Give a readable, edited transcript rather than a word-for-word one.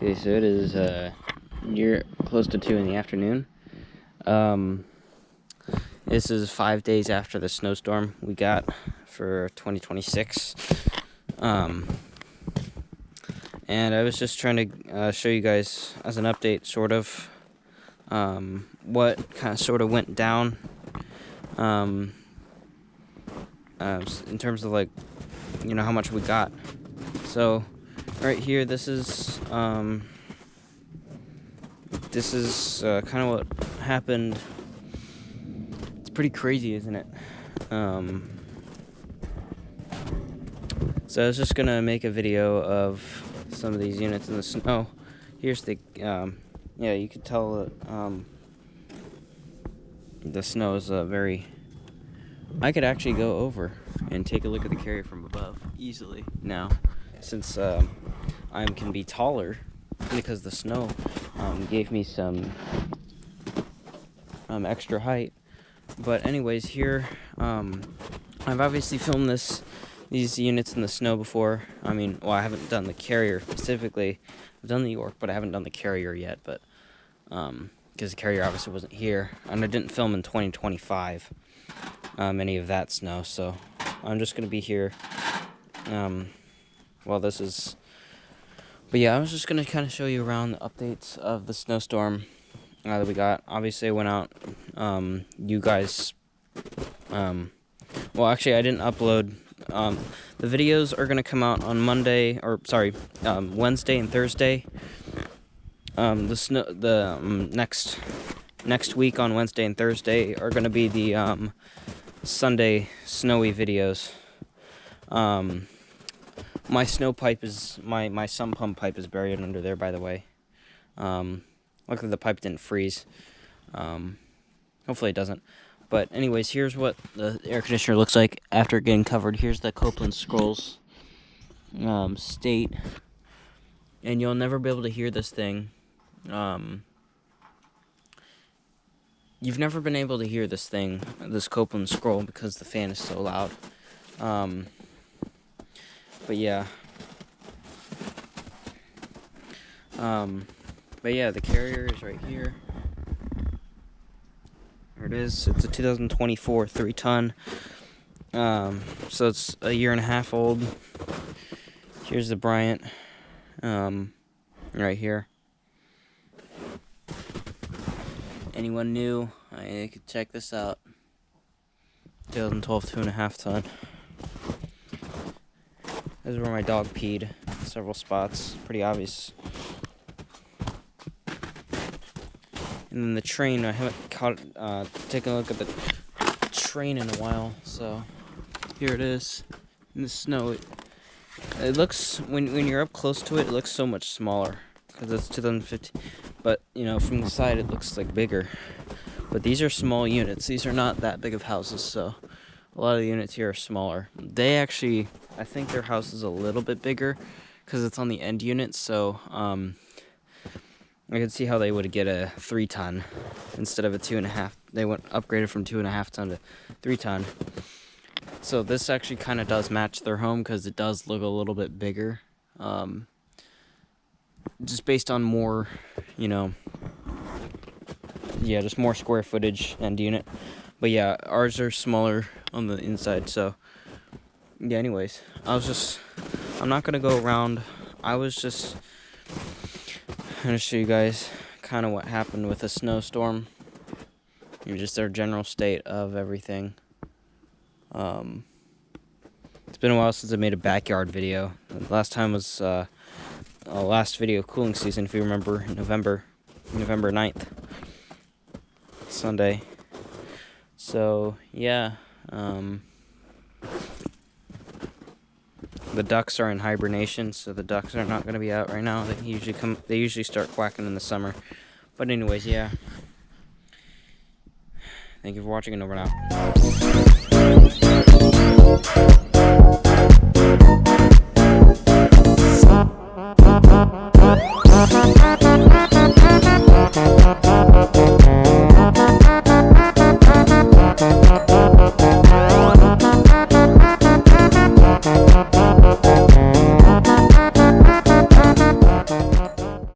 Okay, so it is near close to 2 in the afternoon. This is 5 days after the snowstorm we got for 2026. And I was just trying to show you guys as an update, sort of, what kind of sort of went down, in terms of, like, you know, how much we got. So right here, this is kind of what happened. It's pretty crazy, isn't it? So I was just gonna make a video of some of these units in the snow. Here's the yeah, you can tell that the snow is very. I could actually go over and take a look at the carrier from above easily now, since I can be taller because the snow gave me some extra height. But anyways, here I've obviously filmed these units in the snow before. I mean, well, I haven't done the carrier specifically. I've done the York, but I haven't done the carrier yet. But because the carrier obviously wasn't here, and I didn't film in 2025 any of that snow. So I'm just gonna be here while this is. But yeah, I was just gonna kind of show you around the updates of the snowstorm that we got. Obviously, I went out. You guys. Well, actually, I didn't upload. The videos are gonna come out on Monday, or sorry, Wednesday and Thursday. Next week on Wednesday and Thursday are gonna be the Sunday snowy videos. My snow pipe is my sump pump pipe is buried under there, by the way. Luckily the pipe didn't freeze. Hopefully it doesn't. But anyways, here's what the air conditioner looks like after getting covered. Here's the Copeland Scrolls state, and you'll never be able to hear this thing. You've never been able to hear this thing, this Copeland Scroll, because the fan is so loud. But yeah. But yeah, the carrier is right here. There it is. It's a 2024 3-ton. So it's a year and a half old. Here's the Bryant. Right here. Anyone new, I could check this out. 2012 2.5 ton. This is where my dog peed. Several spots. Pretty obvious. And then the train, I haven't taken a look at the train in a while, so here it is in the snow. It looks, when you're up close to it, it looks so much smaller because it's 2015. But you know, from the side, it looks like bigger. But these are small units. These are not that big of houses, so a lot of the units here are smaller. They actually, I think their house is a little bit bigger because it's on the end unit, so I could see how they would get a 3-ton instead of a 2.5. They went upgraded from 2.5 ton to 3-ton. So this actually kind of does match their home because it does look a little bit bigger. Just based on more, you know, yeah, just more square footage and unit. But yeah, ours are smaller on the inside. So yeah, anyways, I'm not gonna go around. I was just gonna show you guys kind of what happened with the snowstorm and just their general state of everything. It's been a while since I made a backyard video. The last time was last video of cooling season, if you remember, November 9th, Sunday. So yeah, the ducks are in hibernation, so the ducks are not going to be out right now. They usually start quacking in the summer. But anyways, yeah. Thank you for watching, and over and out.